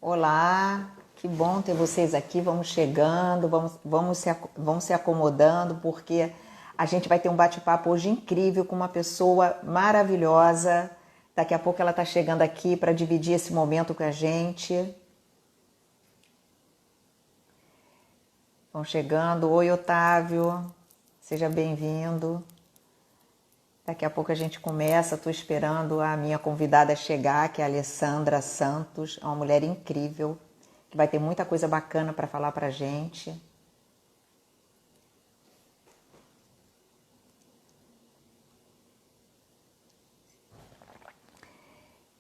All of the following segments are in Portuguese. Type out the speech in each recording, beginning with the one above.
Olá, que bom ter vocês aqui. Vamos chegando, vamos se acomodando, porque a gente vai ter um bate-papo hoje incrível com uma pessoa maravilhosa. Daqui a pouco ela está chegando aqui para dividir esse momento com a gente. Vão chegando. Oi, Otávio, seja bem-vindo. Daqui a pouco a gente começa. Estou esperando a minha convidada chegar, que é a Alessandra Santos, é uma mulher incrível, que vai ter muita coisa bacana para falar para a gente.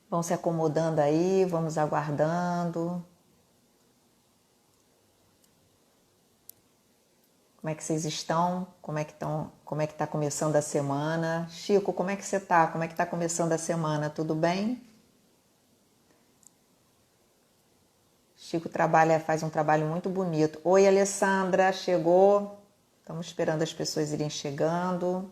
Vão se acomodando aí, vamos aguardando. Como é que vocês estão? Como é que estão? Como é que está começando a semana? Chico, como é que você está? Como é que está começando a semana? Tudo bem? Chico faz um trabalho muito bonito. Oi, Alessandra, chegou? Estamos esperando as pessoas irem chegando.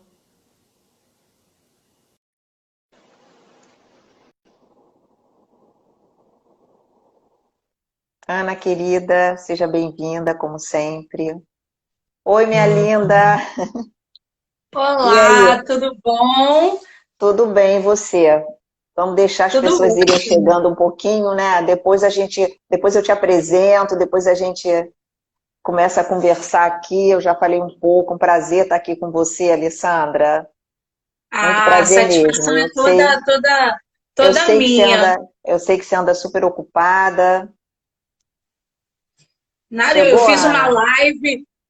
Ana, querida, seja bem-vinda, como sempre. Oi, minha linda. E Olá, aí? tudo bom? Tudo bem, e você? Vamos deixar as Tudo pessoas irem ótimo. chegando um pouquinho, né? Depois eu te apresento, depois a gente começa a conversar aqui. Eu já falei um pouco, um prazer estar aqui com você, Alessandra. Muito A prazer mesmo. satisfação é toda minha. Eu sei que você anda super ocupada. Nada, Chegou, Ana?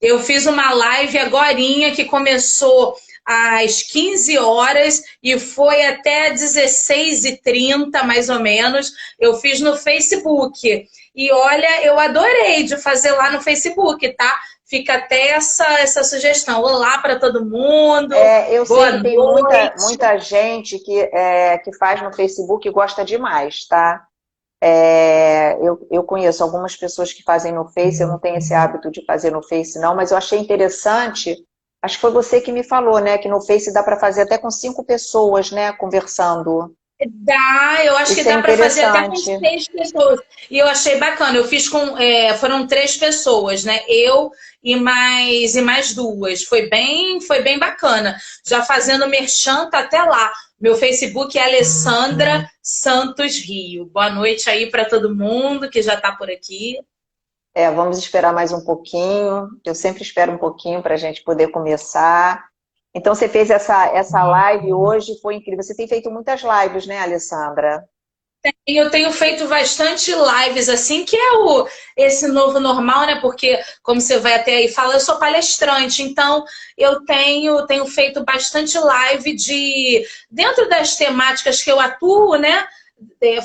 eu fiz uma live agorinha que começou às 15 horas e foi até 16h30, mais ou menos. Eu fiz no Facebook. E olha, eu adorei de fazer lá no Facebook, tá? Fica até essa sugestão. Olá para todo mundo, Eu sei boa que tem noite. muita gente que faz no Facebook e gosta demais, tá? Eu conheço algumas pessoas que fazem no Face, eu não tenho esse hábito de fazer no Face, não, mas eu achei interessante. Acho que foi você que me falou, né? Que no Face dá para fazer até com 5 pessoas, né? Conversando. Dá, eu acho que Isso é dá para fazer até com interessante. 6 pessoas. E eu achei bacana. Eu fiz foram 3 pessoas, né? Eu e mais duas. Foi bem bacana. Já fazendo merchan, tá até lá. Meu Facebook é Alessandra Santos Rio. Boa noite aí para todo mundo que já tá por aqui. Vamos esperar mais um pouquinho. Eu sempre espero um pouquinho para a gente poder começar. Então, você fez essa live hoje, foi incrível. Você tem feito muitas lives, né, Alessandra? E eu tenho feito bastante lives, assim, que é esse novo normal, né? Porque, como você vai até aí falar, eu sou palestrante, então eu tenho feito bastante live dentro das temáticas que eu atuo, né?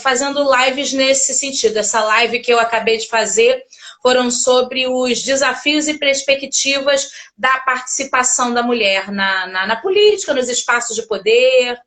Fazendo lives nesse sentido. Essa live que eu acabei de fazer foram sobre os desafios e perspectivas da participação da mulher na política, nos espaços de poder.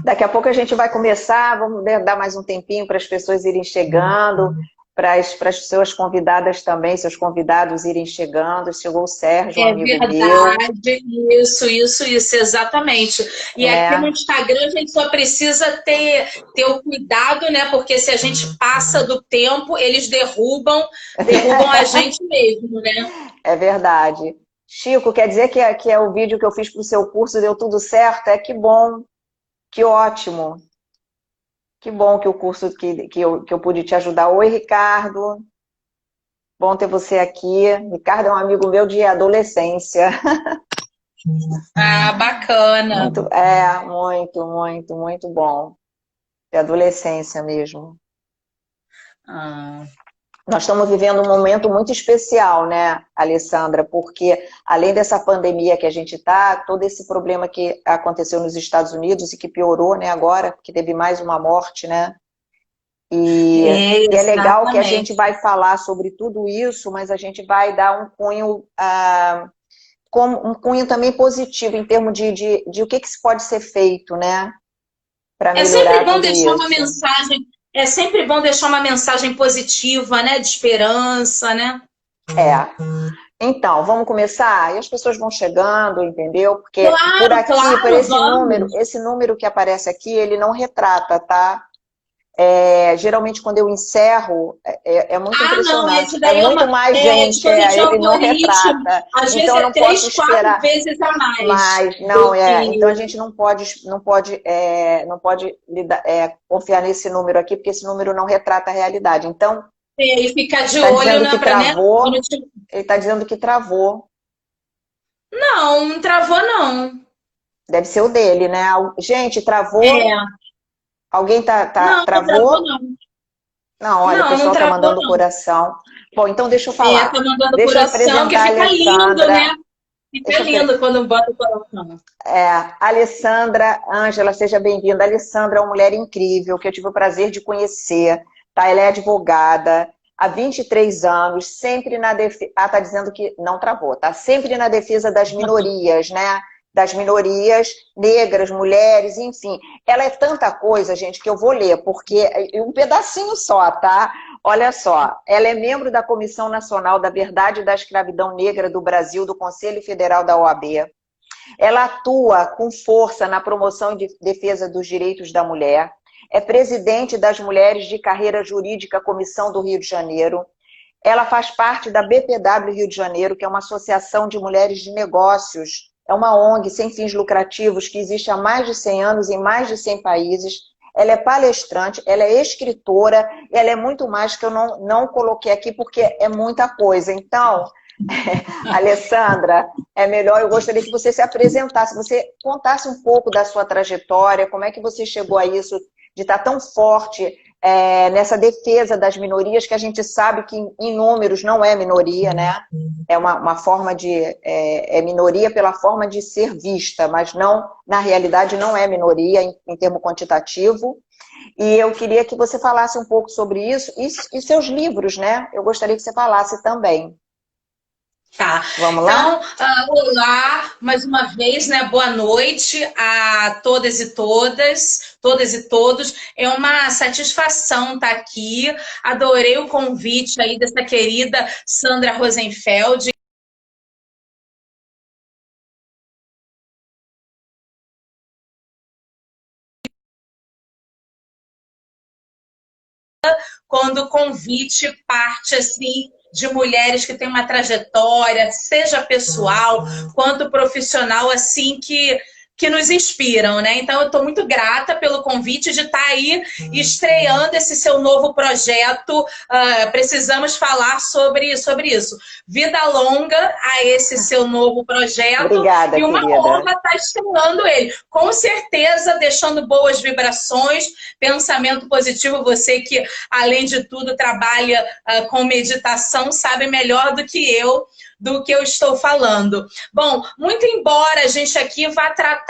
Daqui a pouco a gente vai começar, vamos dar mais um tempinho para as pessoas irem chegando, para as suas convidadas também, seus convidados irem chegando. Chegou o Sérgio, um É amigo meu, verdade, isso, exatamente. E aqui no né? Instagram a gente só precisa ter o cuidado, né? Porque se a gente passa do tempo, eles derrubam a gente mesmo, né? É verdade. Chico, quer dizer que é o vídeo que eu fiz para o seu curso deu tudo certo? Que bom, que ótimo. Que bom que o curso que eu pude te ajudar. Oi, Ricardo. Bom ter você aqui. Ricardo é um amigo meu de adolescência. Ah, bacana. Muito bom. De adolescência mesmo. Ah, Nós estamos vivendo um momento muito especial, né, Alessandra? Porque além dessa pandemia que a gente está, todo esse problema que aconteceu nos Estados Unidos e que piorou, né, agora, que teve mais uma morte, né? E é legal que a gente exatamente. vai falar sobre tudo isso, mas a gente vai dar um cunho, um cunho também positivo em termos de o que se pode ser feito, né, para É sempre melhorar bom tudo deixar uma isso. mensagem, é sempre bom deixar uma mensagem positiva, né? De esperança, né? É. Então, vamos começar? E as pessoas vão chegando, entendeu? Porque por Claro, aqui, por claro, vamos. esse número que aparece aqui, ele não retrata, tá? Geralmente quando eu encerro, é muito Não, impressionante. esse daí Muito mais gente, coisa de ele não algoritmo. retrata. Às vezes Então eu é não posso 3, 4 esperar vezes a mais mais. Não, do que... então a gente não pode confiar nesse número aqui, porque esse número não retrata a realidade. Então, E ficar de está olho, dizendo né, que para, né? travou, ele está dizendo que travou. Não, não travou, não. Deve ser o dele, né? Gente, travou. É. Alguém Não, não travou, travou? não. Não, olha, o Não, não pessoal está travou, mandando não. coração. Bom, então deixa eu falar. Tá mandando Deixa eu coração, que apresentar a fica lindo, né? Alessandra. Fica lindo quando bota o coração. Alessandra Ângela, seja bem-vinda. A Alessandra é uma mulher incrível, que eu tive o prazer de conhecer. Tá? Ela é advogada há 23 anos, sempre na defesa... tá dizendo que não travou, tá? Sempre na defesa das minorias, né? Das minorias negras, mulheres, enfim. Ela é tanta coisa, gente, que eu vou ler, porque é um pedacinho só, tá? Olha só, ela é membro da Comissão Nacional da Verdade e da Escravidão Negra do Brasil, do Conselho Federal da OAB. Ela atua com força na promoção e defesa dos direitos da mulher, é presidente das Mulheres de Carreira Jurídica Comissão do Rio de Janeiro, ela faz parte da BPW Rio de Janeiro, que é uma associação de mulheres de negócios, é uma ONG sem fins lucrativos que existe há mais de 100 anos em mais de 100 países. Ela é palestrante, ela é escritora, ela é muito mais que eu não coloquei aqui porque é muita coisa. Então, Alessandra, eu gostaria que você se apresentasse, você contasse um pouco da sua trajetória, como é que você chegou a isso, de estar tão forte nessa defesa das minorias, que a gente sabe que em números não é minoria, né? É uma forma de... é minoria pela forma de ser vista, mas não, na realidade não é minoria em termo quantitativo. E eu queria que você falasse um pouco sobre isso e seus livros, né? Eu gostaria que você falasse também. Tá. Vamos Então, lá? olá, mais uma vez, né? Boa noite a todas e todos. É uma satisfação estar aqui. Adorei o convite aí dessa querida Sandra Rosenfeld. Quando o convite parte assim de mulheres que têm uma trajetória, seja pessoal quanto profissional, assim que nos inspiram, né? Então eu estou muito grata pelo convite de estar aí estreando esse seu novo projeto. Precisamos falar sobre isso. Vida longa a esse seu novo projeto. Obrigada, e uma querida. honra estar estreando ele. Com certeza, deixando boas vibrações, pensamento positivo. Você que, além de tudo, trabalha com meditação, sabe melhor do que eu estou falando. Bom, muito embora a gente aqui vá tratar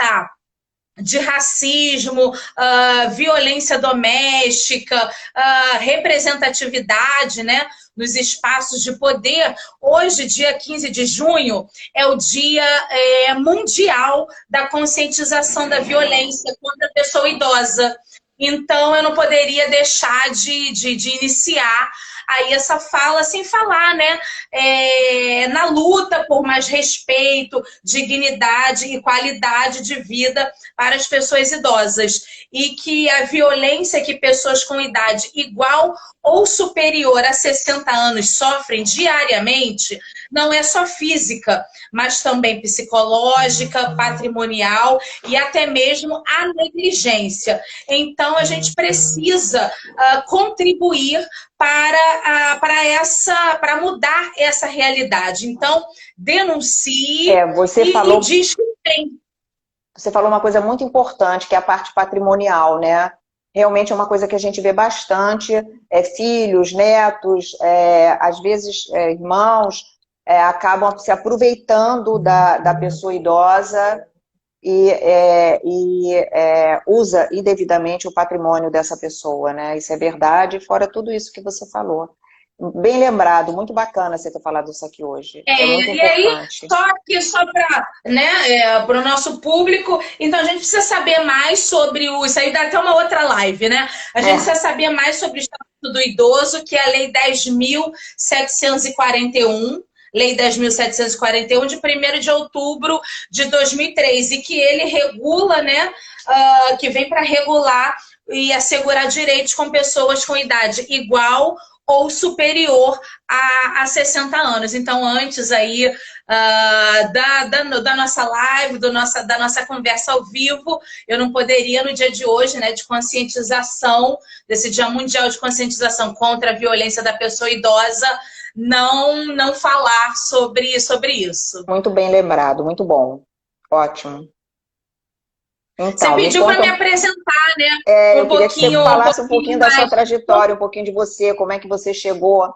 de racismo, violência doméstica, representatividade, né, nos espaços de poder. Hoje, dia 15 de junho, é o Dia Mundial da Conscientização da Violência contra a Pessoa Idosa. Então, eu não poderia deixar de iniciar aí essa fala sem falar, né? Na luta por mais respeito, dignidade e qualidade de vida para as pessoas idosas. E que a violência que pessoas com idade igual ou superior a 60 anos sofrem diariamente não é só física, mas também psicológica, patrimonial e até mesmo a negligência. Então, a gente precisa contribuir para mudar essa realidade. Então, denuncie e diz que tem. Você falou uma coisa muito importante, que é a parte patrimonial, né? Realmente é uma coisa que a gente vê bastante, filhos, netos, às vezes irmãos, acabam se aproveitando da pessoa idosa e usa indevidamente o patrimônio dessa pessoa, né? Isso é verdade, fora tudo isso que você falou. Bem lembrado, muito bacana você ter falado isso aqui hoje. É muito importante. Aí, só para o nosso público, então a gente precisa saber mais sobre isso aí dá até uma outra live, né? A gente precisa saber mais sobre o Estatuto do Idoso, que é a Lei 10.741, Lei 10.741, de 1º de outubro de 2003, e que ele regula, né, que vem para regular e assegurar direitos com pessoas com idade igual ou superior a 60 anos. Então, antes aí da nossa live, da nossa conversa ao vivo, eu não poderia, no dia de hoje, né, de conscientização, desse Dia Mundial de Conscientização contra a Violência da Pessoa Idosa, não falar sobre isso. Muito bem lembrado, muito bom. Ótimo. Você Então, pediu para me apresentar, né? Eu queria que você falasse um pouquinho da sua trajetória, um pouquinho de você, como é que você chegou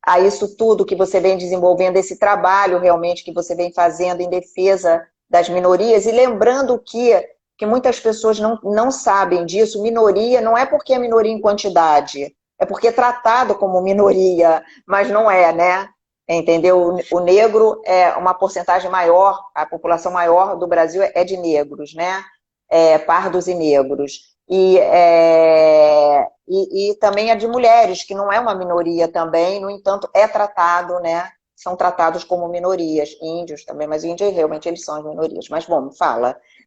a isso tudo que você vem desenvolvendo, esse trabalho realmente que você vem fazendo em defesa das minorias. E lembrando que muitas pessoas não sabem disso, minoria não é porque é minoria em quantidade, é porque é tratado como minoria, mas não é, né? Entendeu? O negro é uma porcentagem maior, a população maior do Brasil é de negros, né? Pardos e negros. E também é de mulheres, que não é uma minoria também, no entanto, é tratado, né? São tratados como minorias, índios também, mas índios realmente eles são as minorias. Mas, bom,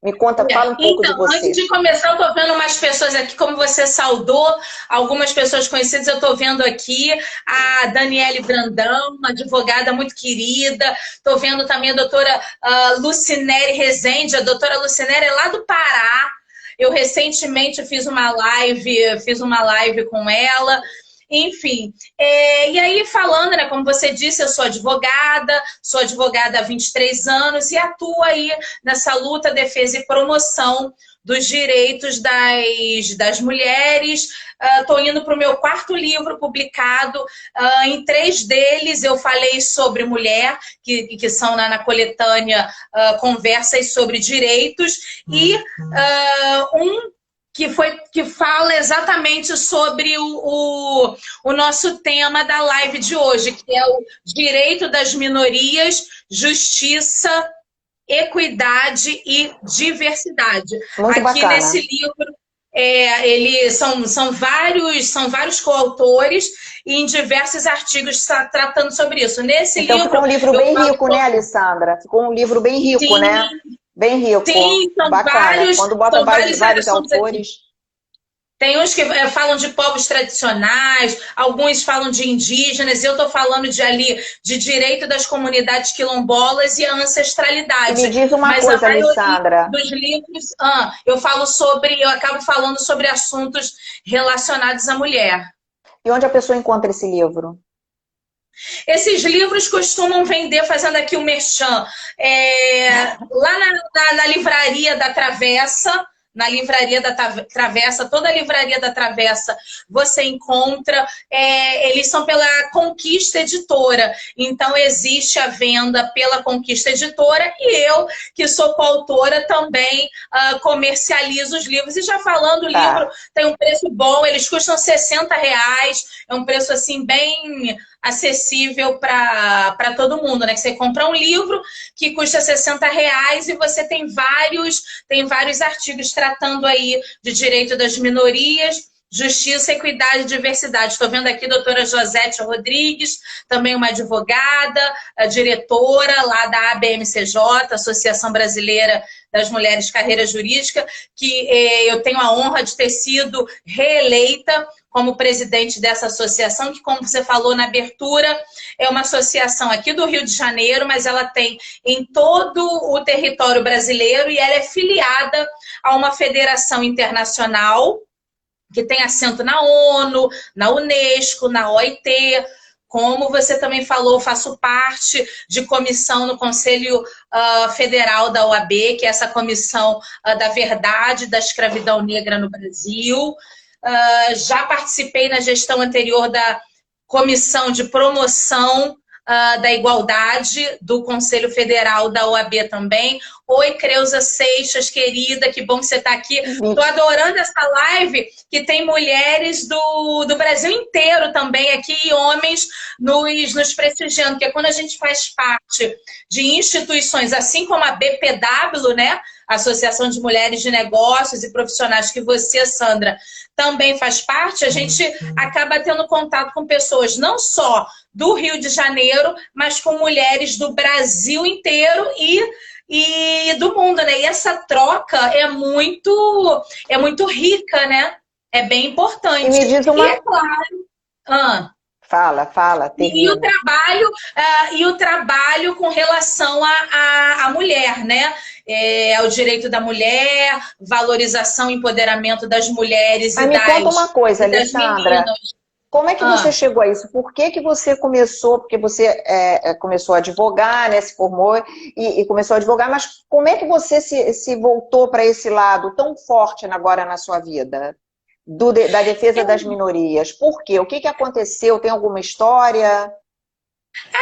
me conta, fala um pouco de você. Antes de começar, eu estou vendo umas pessoas aqui, como você saudou, algumas pessoas conhecidas, eu estou vendo aqui a Daniele Brandão, uma advogada muito querida, estou vendo também a doutora Lucinere Rezende, a doutora Lucinere é lá do Pará. Eu recentemente fiz uma live com ela. Enfim, e aí falando, né, como você disse, eu sou advogada há 23 anos e atuo aí nessa luta, defesa e promoção dos direitos das mulheres. Estou indo para o meu 4º livro publicado. Em 3 deles eu falei sobre mulher, que são na coletânea Conversas sobre Direitos, e que fala exatamente sobre o nosso tema da live de hoje, que é o direito das minorias, justiça, equidade e diversidade. Muito Aqui bacana. Nesse livro, são vários coautores e em diversos artigos tratando sobre isso. Nesse livro, ficou um livro bem rico, né, Alessandra? Ficou um livro bem rico, sim, né? Bem rico. Sim, são bacana. vários. Quando bota vários autores. Aqui. Tem uns que falam de povos tradicionais, alguns falam de indígenas, eu estou falando de direito das comunidades quilombolas e a ancestralidade. E me diz uma coisa, Alessandra. Dos livros, eu acabo falando sobre assuntos relacionados à mulher. E onde a pessoa encontra esse livro? Esses livros costumam vender, fazendo aqui o merchan, lá na Livraria da Travessa. Na Livraria da Travessa, toda a Livraria da Travessa você encontra, eles são pela Conquista Editora, então existe a venda pela Conquista Editora e eu, que sou coautora, também comercializo os livros. E já falando, o livro tem um preço bom, eles custam R$60, é um preço assim bem acessível para todo mundo, né? Que você compra um livro que custa R$60 e você tem vários artigos tratando aí de direito das minorias, justiça, equidade e diversidade. Estou vendo aqui a doutora Josete Rodrigues, também uma advogada, a diretora lá da ABMCJ, Associação Brasileira das Mulheres Carreira Jurídica, que eu tenho a honra de ter sido reeleita como presidente dessa associação, que, como você falou na abertura, é uma associação aqui do Rio de Janeiro, mas ela tem em todo o território brasileiro e ela é filiada a uma federação internacional que tem assento na ONU, na Unesco, na OIT. Como você também falou, faço parte de comissão no Conselho Federal da OAB, que é essa comissão da verdade da escravidão negra no Brasil. Já participei na gestão anterior da Comissão de Promoção da Igualdade do Conselho Federal da OAB também. Oi, Creuza Seixas, querida, que bom que você está aqui. Estou adorando essa live, que tem mulheres do Brasil inteiro também aqui e homens nos prestigiando, porque quando a gente faz parte de instituições, assim como a BPW, né? Associação de Mulheres de Negócios e Profissionais, que você, Sandra, também faz parte, a gente acaba tendo contato com pessoas não só do Rio de Janeiro, mas com mulheres do Brasil inteiro e do mundo, né? E essa troca é muito rica, né? É bem E me importante. diz E é uma... claro... Ah, Fala, e o termina. trabalho, e o trabalho com relação à mulher, né? Ao direito da mulher, valorização e empoderamento das mulheres Mas me conta uma coisa, e das Alessandra. meninas. Como é que você Ah, chegou a isso? Por que que você começou? Porque você começou a advogar, né? Se formou e começou a advogar, mas como é que você se voltou para esse lado tão forte agora na sua vida? Da defesa das minorias. Por quê? O que que aconteceu? Tem alguma história?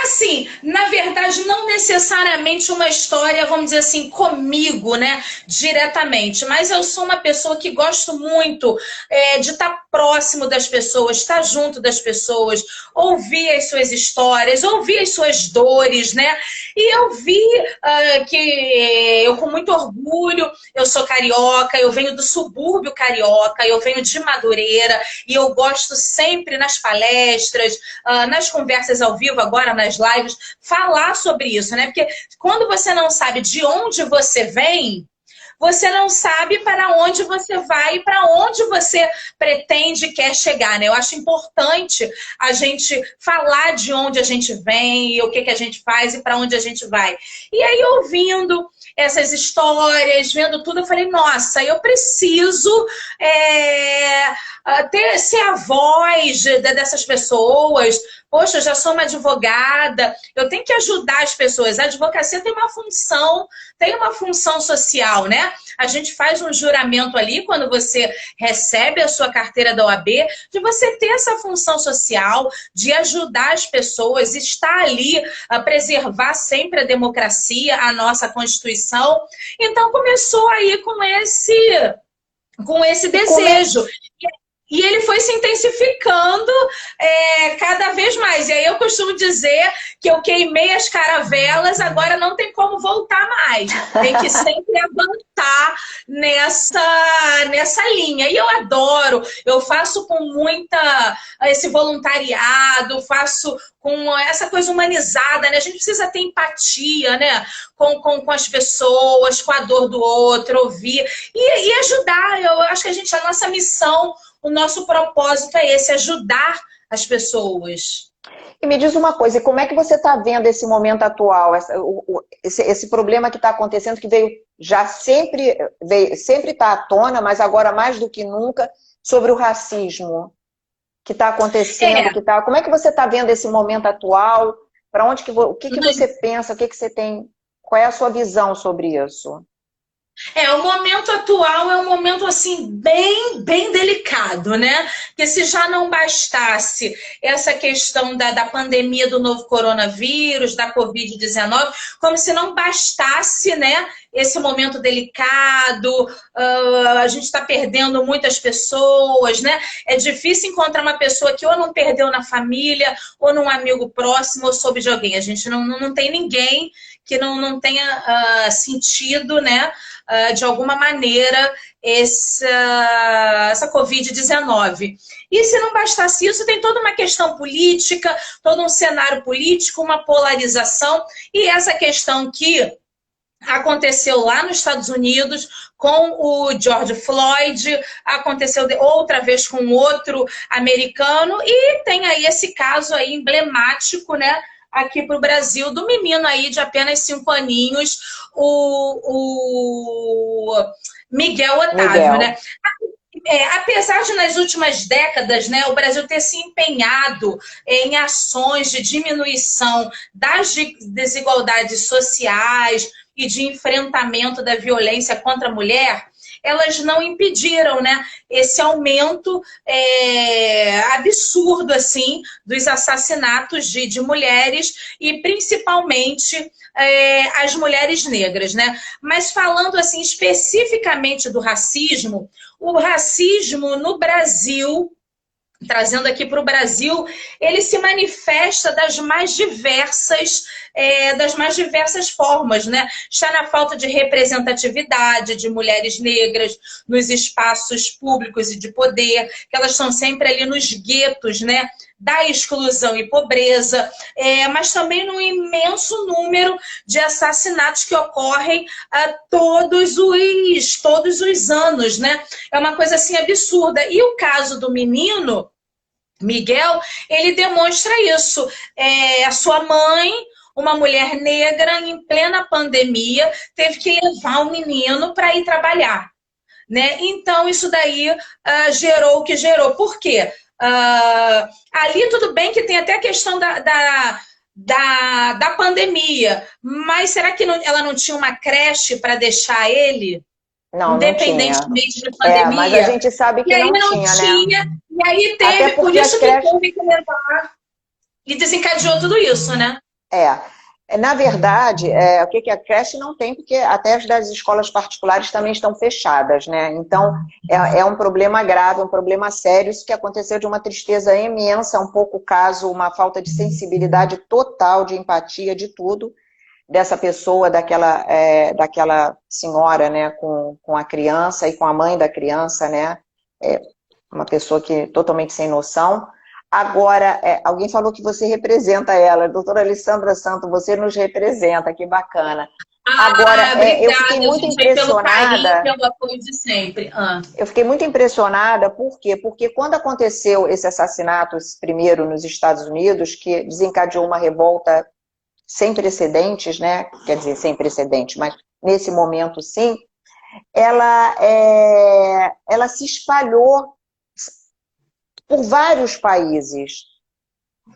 assim, na verdade, não necessariamente uma história, vamos dizer assim, comigo, né, diretamente, mas eu sou uma pessoa que gosto muito de estar próximo das pessoas, estar junto das pessoas, ouvir as suas histórias, ouvir as suas dores, né, e eu vi que eu, com muito orgulho, eu sou carioca, eu venho do subúrbio carioca, eu venho de Madureira, e eu gosto sempre nas palestras, nas conversas ao vivo, agora nas lives, falar sobre isso, né? Porque quando você não sabe de onde você vem, você não sabe para onde você vai e para onde você pretende e quer chegar, né? Eu acho importante a gente falar de onde a gente vem, e o que, que a gente faz e para onde a gente vai. E aí, ouvindo essas histórias, vendo tudo, eu falei, nossa, eu preciso ser a voz dessas pessoas. Poxa, eu já sou uma advogada, eu tenho que ajudar as pessoas. A advocacia tem uma função social, né? A gente faz um juramento ali, quando você recebe a sua carteira da OAB, de você ter essa função social, de ajudar as pessoas, estar ali a preservar sempre a democracia, a nossa Constituição. Então, começou aí com esse E como é, desejo. E ele foi se intensificando cada vez mais. E aí eu costumo dizer que eu queimei as caravelas, agora não tem como voltar mais. Tem que sempre avançar nessa linha. E eu adoro, eu faço com muita esse voluntariado, faço com essa coisa humanizada, né? A gente precisa ter empatia, né? Com as pessoas, com a dor do outro, ouvir e ajudar. Eu acho que a nossa missão, o nosso propósito é esse, ajudar as pessoas. e me diz uma coisa, e como é que você está vendo esse momento atual, esse problema que está acontecendo, que sempre está à tona, mas agora mais do que nunca, sobre o racismo que está acontecendo, É, como é que você está vendo esse momento atual? Para onde o que que você pensa? O que que você tem? Qual é a sua visão sobre isso? o momento atual é um momento assim bem delicado, né? Porque se já não bastasse essa questão da pandemia do novo coronavírus, da Covid-19, como se não bastasse, né? Esse momento delicado, a gente está perdendo muitas pessoas, né? É difícil encontrar uma pessoa que ou não perdeu na família, ou num amigo próximo, ou soube de alguém. A gente não tem ninguém que não tenha sentido, né? De alguma maneira, essa Covid-19. E se não bastasse isso, tem toda uma questão política, todo um cenário político, uma polarização, e essa questão que aconteceu lá nos Estados Unidos com o George Floyd, aconteceu outra vez com outro americano, e tem aí esse caso aí emblemático, né? Aqui para o Brasil, do menino aí de apenas 5 aninhos, o Miguel Otávio, Miguel. né? Apesar de nas últimas décadas, né, o Brasil ter se empenhado em ações de diminuição das desigualdades sociais e de enfrentamento da violência contra a mulher, elas não impediram, né, esse aumento absurdo assim dos assassinatos de mulheres e principalmente as mulheres negras, né? Mas falando assim especificamente do racismo, o racismo no Brasil, trazendo aqui para o Brasil, ele se manifesta das mais diversas formas, né? Está na falta de representatividade de mulheres negras nos espaços públicos e de poder, que elas estão sempre ali nos guetos, né? da exclusão e pobreza, mas também no imenso número de assassinatos que ocorrem todos os anos, né? É uma coisa assim absurda. E o caso do menino Miguel, ele demonstra isso. A sua mãe, uma mulher negra, em plena pandemia, teve que levar o menino para ir trabalhar, né? Então, isso daí gerou o que gerou. Por quê? Ali tudo bem que tem até a questão da pandemia, mas será que ela não tinha uma creche para deixar ele? Não, não tinha. Independentemente da pandemia? Mas a gente sabe que E aí não não tinha, tinha, né? e aí Até teve, por porque as isso que creches... teve que levar, e desencadeou tudo isso, né? Na verdade, o que a creche não tem, porque até as das escolas particulares também estão fechadas, né? Então, é um problema grave, um problema sério, isso que aconteceu de uma tristeza imensa, um pouco caso, uma falta de sensibilidade total, de empatia, de tudo, dessa pessoa, daquela senhora, né, com a criança e com a mãe da criança, né? Uma pessoa que totalmente sem noção. Agora, alguém falou que você representa ela, doutora Alessandra Santo, você nos representa, que bacana. Agora, obrigada, eu fiquei muito gente, pelo carinho, impressionada. pelo apoio de sempre. Eu fiquei muito impressionada, por quê? Porque quando aconteceu esse assassinato, esse primeiro nos Estados Unidos, que desencadeou uma revolta sem precedentes, né? Quer dizer, sem precedentes, mas nesse momento sim, ela se espalhou por vários países.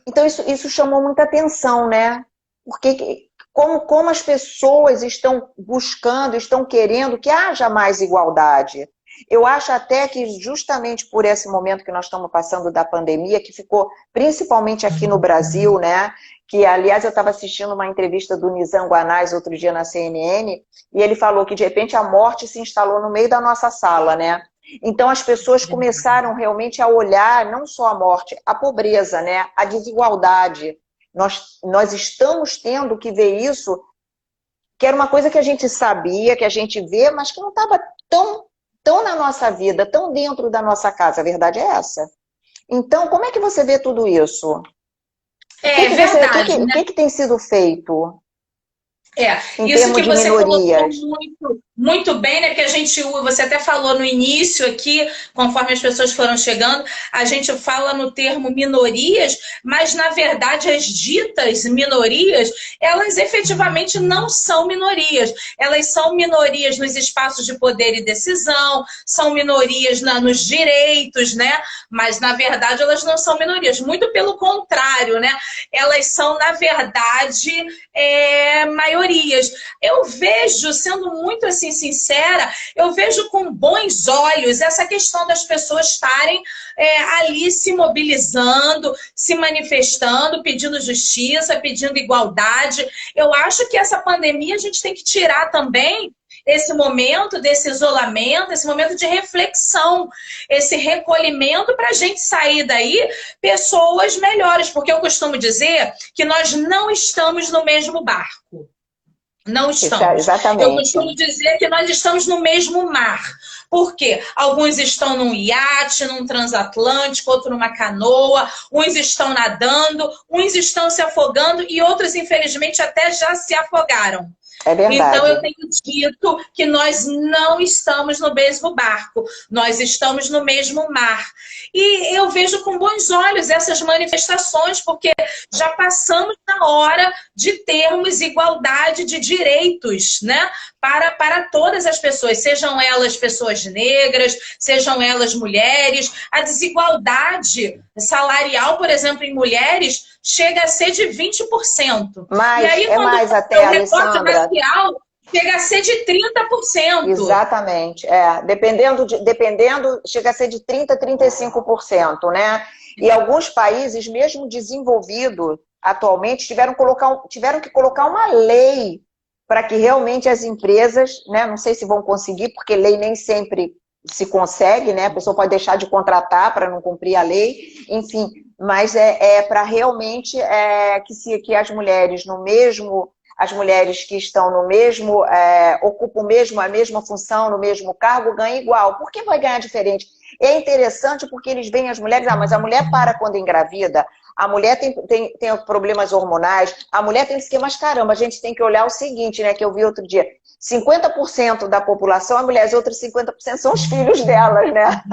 Então, isso chamou muita atenção, né? Porque como as pessoas estão buscando, estão querendo que haja mais igualdade. Eu acho até que justamente por esse momento que nós estamos passando da pandemia, que ficou principalmente aqui no Brasil, né? Que, aliás, eu estava assistindo uma entrevista do Nizam Guanais outro dia na CNN, e ele falou que, de repente, a morte se instalou no meio da nossa sala, né? Então, as pessoas começaram realmente a olhar não só a morte, a pobreza, né? A desigualdade. Nós estamos tendo que ver isso, que era uma coisa que a gente sabia, que a gente vê, mas que não estava tão na nossa vida, tão dentro da nossa casa. A verdade é essa. Então, como é que você vê tudo isso? Verdade, O que tem sido feito? Em Isso termos que de você colocou minorias? muito bem, né? Que a gente, você até falou no início aqui, conforme as pessoas foram chegando, a gente fala no termo minorias, mas na verdade as ditas minorias, elas efetivamente não são minorias. Elas são minorias nos espaços de poder e decisão, são minorias nos direitos, né? Mas na verdade elas não são minorias, muito pelo contrário, né? Elas são, na verdade, maiorias. Eu vejo, sendo muito assim sincera, eu vejo com bons olhos essa questão das pessoas estarem ali se mobilizando, se manifestando, pedindo justiça, pedindo igualdade. Eu acho que essa pandemia a gente tem que tirar também esse momento desse isolamento, esse momento de reflexão, esse recolhimento para a gente sair daí pessoas melhores, porque eu costumo dizer que nós não estamos no mesmo barco. Não estamos. Exatamente. Eu costumo dizer que nós estamos no mesmo mar. Por quê? Alguns estão num iate, num transatlântico, outro numa canoa, uns estão nadando, uns estão se afogando e outros, infelizmente, até já se afogaram. É verdade. Então, eu tenho dito que nós não estamos no mesmo barco, nós estamos no mesmo mar. E eu vejo com bons olhos essas manifestações, porque já passamos da hora de termos igualdade de direitos, né? Para todas as pessoas, sejam elas pessoas negras, sejam elas mulheres. A desigualdade salarial, por exemplo, em mulheres, chega a ser de 20%. Mas, e aí, quando mais até, o recorte Alessandra, racial chega a ser de 30%. Exatamente. Dependendo, chega a ser de 30% a 35%, né? E alguns países, mesmo desenvolvidos, atualmente, tiveram que colocar uma lei para que realmente as empresas, né? Não sei se vão conseguir, porque lei nem sempre se consegue, né? A pessoa pode deixar de contratar para não cumprir a lei, enfim, mas para realmente que as mulheres as mulheres que estão no mesmo, ocupam a mesma função, no mesmo cargo, ganham igual. Por que vai ganhar diferente? É interessante porque eles veem as mulheres, mas a mulher para quando engravida, a mulher tem problemas hormonais, a mulher tem que ser, mas caramba, a gente tem que olhar o seguinte, né, que eu vi outro dia, 50% da população é mulher, os outros 50% são os filhos delas, né?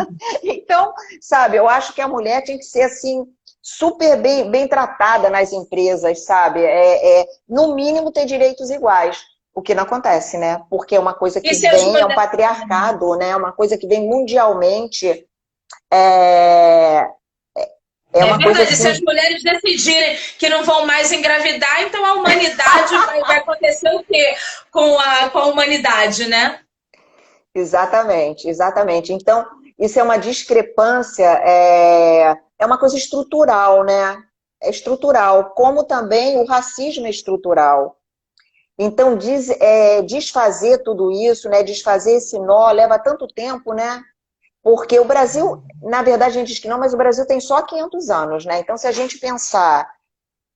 Então, sabe, eu acho que a mulher tem que ser assim, super bem tratada nas empresas, sabe? No mínimo ter direitos iguais. O que não acontece, né? Porque é uma coisa que vem, é um patriarcado, né? Uma coisa que vem mundialmente. É uma verdade, coisa assim... se as mulheres decidirem que não vão mais engravidar, então a humanidade vai acontecer o quê com a humanidade, né? Exatamente, exatamente. Então, isso é uma discrepância, é uma coisa estrutural, né? É estrutural, como também o racismo é estrutural. Então, desfazer tudo isso, né? Desfazer esse nó, leva tanto tempo, né? Porque o Brasil, na verdade, a gente diz que não, mas o Brasil tem só 500 anos, né? Então, se a gente pensar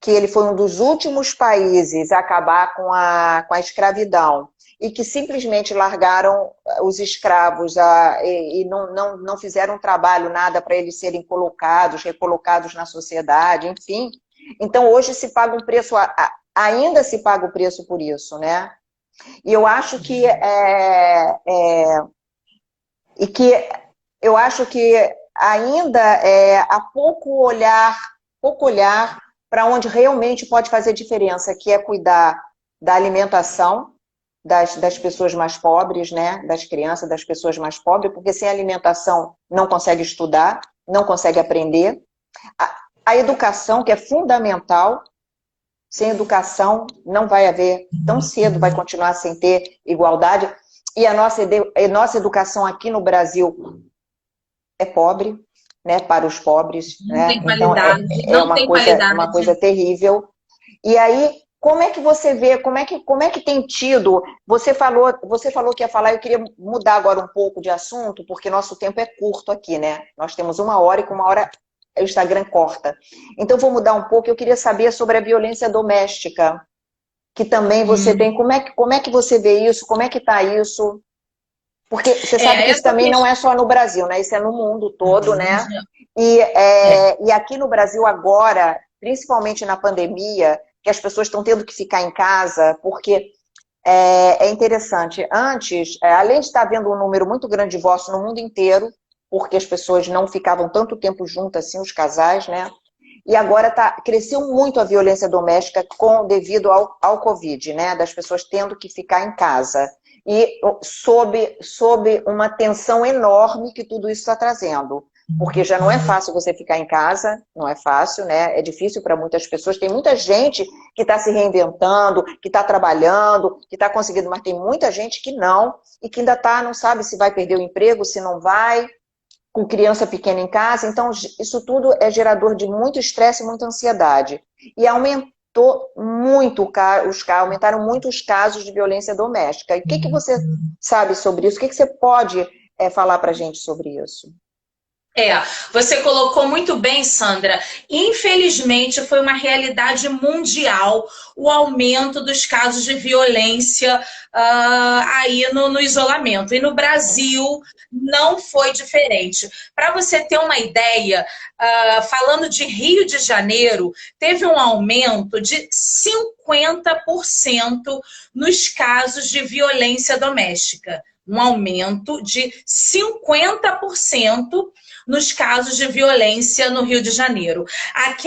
que ele foi um dos últimos países a acabar com a escravidão e que simplesmente largaram os escravos e não fizeram trabalho, nada para eles serem recolocados na sociedade, enfim. Então, hoje se paga um preço, ainda se paga o preço por isso, né? E eu acho que eu acho que ainda há pouco olhar para onde realmente pode fazer diferença, que é cuidar da alimentação das pessoas mais pobres, né? Das crianças, das pessoas mais pobres, porque sem alimentação não consegue estudar, não consegue aprender. A educação, que é fundamental, sem educação não vai haver, tão cedo vai continuar sem ter igualdade. E a nossa educação aqui no Brasil é pobre, né, para os pobres, Não né? tem Então qualidade, não tem uma qualidade. coisa terrível. E aí, como é que você vê, como é que tem tido? Você falou que ia falar, eu queria mudar agora um pouco de assunto, porque nosso tempo é curto aqui, né? Nós temos 1 hora e com 1 hora o Instagram corta. Então, vou mudar um pouco, eu queria saber sobre a violência doméstica, que também você tem. Como é que você vê isso? Como é que está isso? Porque você sabe que isso também não é só no Brasil, né? Isso é no mundo todo, né? E aqui no Brasil agora, principalmente na pandemia, que as pessoas estão tendo que ficar em casa, porque é interessante. Antes, além de estar havendo um número muito grande de divórcios no mundo inteiro, porque as pessoas não ficavam tanto tempo juntas assim, os casais, né? E agora cresceu muito a violência doméstica devido ao Covid, né? Das pessoas tendo que ficar em casa. E sob uma tensão enorme que tudo isso está trazendo. Porque já não é fácil você ficar em casa, não é fácil, né? É difícil para muitas pessoas. Tem muita gente que está se reinventando, que está trabalhando, que está conseguindo, mas tem muita gente que não, e que ainda não sabe se vai perder o emprego, se não vai, com criança pequena em casa. Então, isso tudo é gerador de muito estresse e muita ansiedade. E aumentaram muito os casos de violência doméstica. E o que você sabe sobre isso? O que você pode falar para a gente sobre isso? Você colocou muito bem, Sandra. Infelizmente, foi uma realidade mundial o aumento dos casos de violência aí no isolamento. E no Brasil não foi diferente. Para você ter uma ideia, falando de Rio de Janeiro, teve um aumento de 50% nos casos de violência doméstica. Um aumento de 50% nos casos de violência no Rio de Janeiro.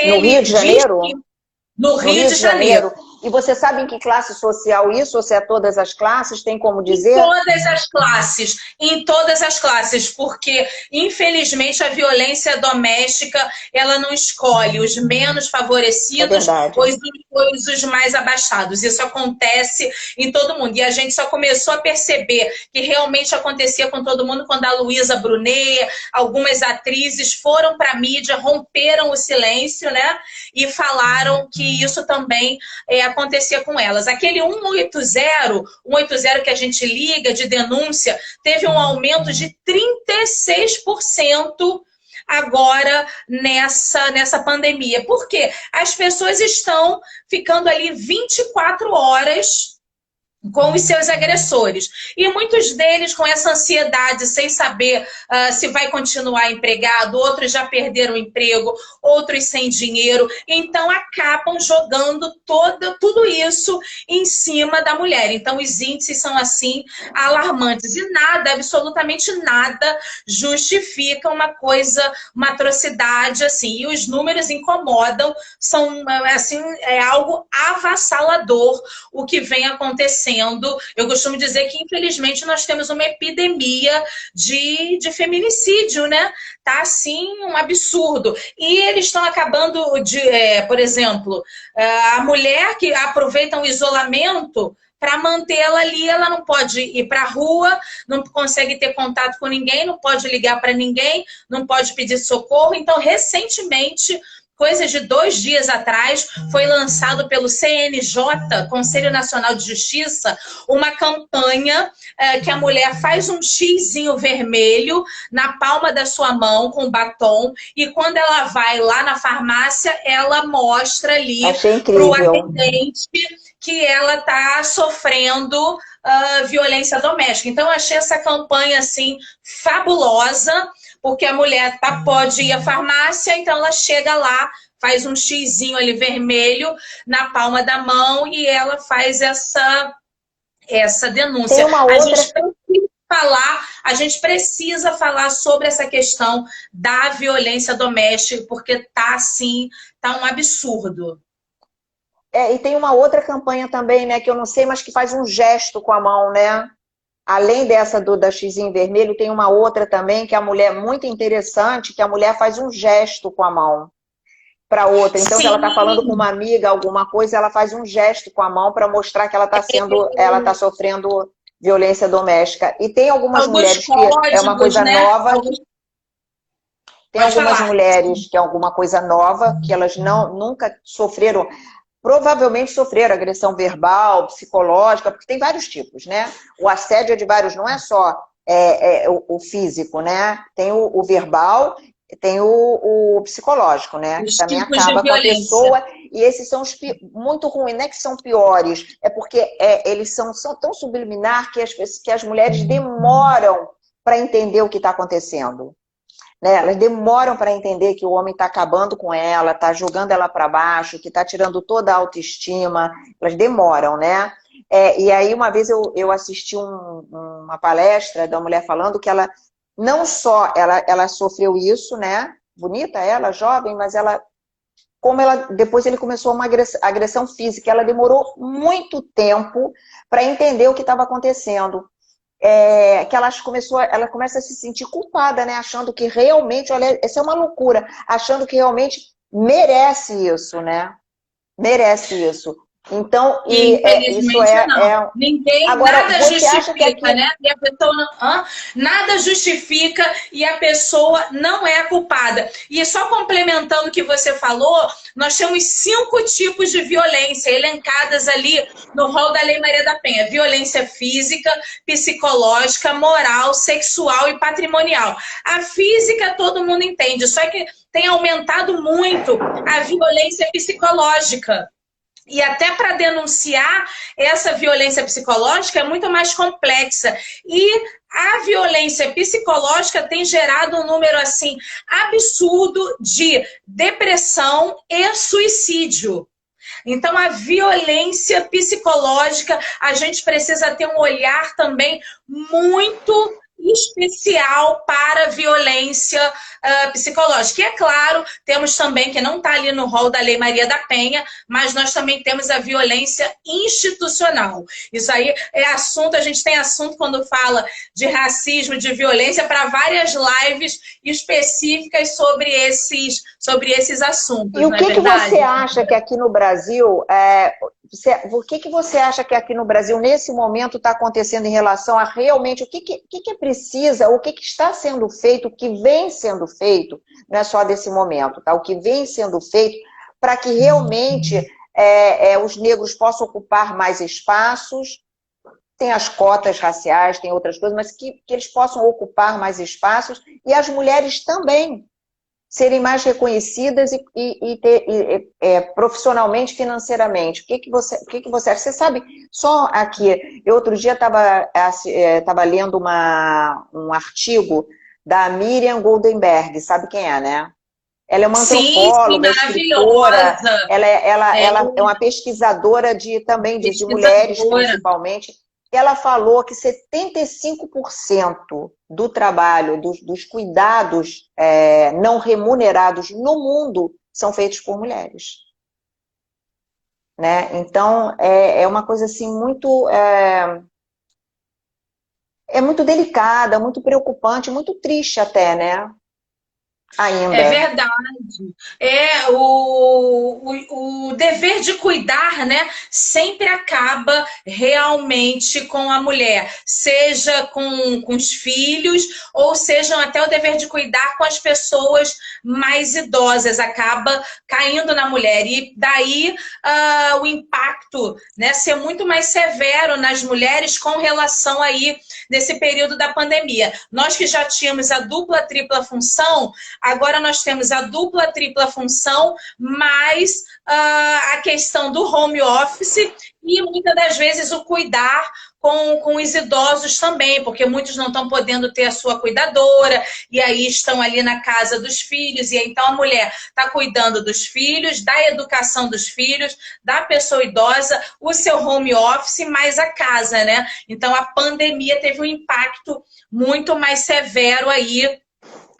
No Rio de Janeiro? No Rio de Janeiro. E você sabe em que classe social isso? Ou se é todas as classes? Tem como dizer? Em todas as classes, porque infelizmente a violência doméstica ela não escolhe os menos favorecidos ou os mais abastados. Isso acontece em todo mundo. E a gente só começou a perceber que realmente acontecia com todo mundo quando a Luísa Brunet, algumas atrizes foram para a mídia, romperam o silêncio, né? E falaram que isso também acontecia com elas. Aquele 180 que a gente liga de denúncia, teve um aumento de 36% agora nessa pandemia. Por quê? As pessoas estão ficando ali 24 horas com os seus agressores. E muitos deles com essa ansiedade, sem saber se vai continuar empregado, outros já perderam o emprego, outros sem dinheiro, então acabam jogando tudo isso em cima da mulher. Então os índices são assim alarmantes e nada, absolutamente nada justifica uma coisa, uma atrocidade assim. E os números incomodam, são assim, é algo avassalador o que vem acontecendo. Eu costumo dizer que, infelizmente, nós temos uma epidemia de feminicídio, né? Tá, assim, um absurdo. E eles estão acabando por exemplo, a mulher que aproveita o isolamento para mantê-la ali, ela não pode ir para a rua, não consegue ter contato com ninguém, não pode ligar para ninguém, não pode pedir socorro. Então, recentemente, coisa de 2 dias atrás, foi lançado pelo CNJ, Conselho Nacional de Justiça, uma campanha que a mulher faz um xizinho vermelho na palma da sua mão com batom e quando ela vai lá na farmácia, ela mostra ali para o atendente que ela está sofrendo violência doméstica. Então, eu achei essa campanha assim fabulosa, porque a mulher pode ir à farmácia, então ela chega lá, faz um xizinho ali vermelho na palma da mão e ela faz essa denúncia. Tem uma outra... A gente precisa falar sobre essa questão da violência doméstica, porque tá assim, tá um absurdo. E tem uma outra campanha também, né, que eu não sei, mas que faz um gesto com a mão, né? Além dessa da xizinho vermelho, tem uma outra também, que a mulher, muito interessante, que a mulher faz um gesto com a mão para outra. Então, se ela está falando com uma amiga, alguma coisa, ela faz um gesto com a mão para mostrar que ela está sofrendo violência doméstica. E tem algumas mulheres que é uma coisa nova. Tem algumas mulheres que é alguma coisa nova, que elas nunca sofreram... Provavelmente sofreram agressão verbal, psicológica, porque tem vários tipos, né? O assédio é de vários, não é só o físico, né? Tem o verbal, tem o psicológico, né? Que também acaba com a pessoa. E esses são os muito ruins, não é que são piores, é porque eles são tão subliminar que as mulheres demoram para entender o que está acontecendo. Né? Elas demoram para entender que o homem está acabando com ela, está jogando ela para baixo, que está tirando toda a autoestima. Elas demoram, né? E aí, uma vez eu assisti uma palestra da mulher falando que ela não só ela sofreu isso, né? Bonita ela, jovem, mas depois ele começou uma agressão física. Ela demorou muito tempo para entender o que estava acontecendo. Que ela começa a se sentir culpada, né? Achando que realmente, olha, essa é uma loucura, achando que realmente merece isso, né? Merece isso. Então, isso não. Ninguém, agora, nada justifica, né? E a pessoa nada justifica e a pessoa não é a culpada. E só complementando o que você falou, nós temos 5 tipos de violência elencadas ali no rol da Lei Maria da Penha. Violência física, psicológica, moral, sexual e patrimonial. A física todo mundo entende, só que tem aumentado muito a violência psicológica. E até para denunciar essa violência psicológica é muito mais complexa. E a violência psicológica tem gerado um número assim absurdo de depressão e suicídio. Então, a violência psicológica, a gente precisa ter um olhar também muito especial para a violência psicológica. E é claro, temos também, que não está ali no rol da Lei Maria da Penha, mas nós também temos a violência institucional. Isso aí é assunto, a gente tem assunto quando fala de racismo, de violência, para várias lives específicas sobre esses assuntos. E o que você acha que aqui no Brasil... o que você acha que aqui no Brasil, nesse momento, está acontecendo em relação a realmente o que precisa, o que está sendo feito, o que vem sendo feito, não é só desse momento, tá? O que vem sendo feito para que realmente os negros possam ocupar mais espaços, tem as cotas raciais, tem outras coisas, mas que eles possam ocupar mais espaços, e as mulheres também. serem mais reconhecidas profissionalmente, financeiramente. O que que você acha? Você sabe, só aqui, eu outro dia estava lendo um artigo da Miriam Goldenberg, sabe quem é, né? Ela é uma Sim, sim, antropóloga, escritora, maravilhosa. ela é uma pesquisadora também de mulheres, Pesquisadora. principalmente. Ela falou que 75% do trabalho, dos cuidados não remunerados no mundo são feitos por mulheres. Né? Então, é uma coisa assim muito delicada, muito preocupante, muito triste até, né? É Ainda. verdade. O dever de cuidar, né, sempre acaba realmente com a mulher, seja com os filhos, ou seja até o dever de cuidar com as pessoas mais idosas, acaba caindo na mulher. E daí o impacto, né, ser muito mais severo nas mulheres com relação aí nesse período da pandemia. Nós que já tínhamos a dupla, tripla função, agora nós temos a dupla, tripla função, mais a questão do home office e muitas das vezes o cuidar com os idosos também, porque muitos não estão podendo ter a sua cuidadora, e aí estão ali na casa dos filhos, e então a mulher está cuidando dos filhos, da educação dos filhos, da pessoa idosa, o seu home office, mais a casa, né? Então a pandemia teve um impacto muito mais severo aí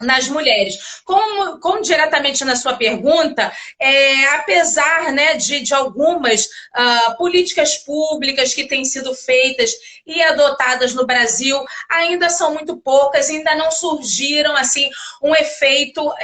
nas mulheres. Como diretamente na sua pergunta, apesar, né, de algumas políticas públicas que têm sido feitas e adotadas no Brasil, ainda são muito poucas, ainda não surgiram assim um efeito,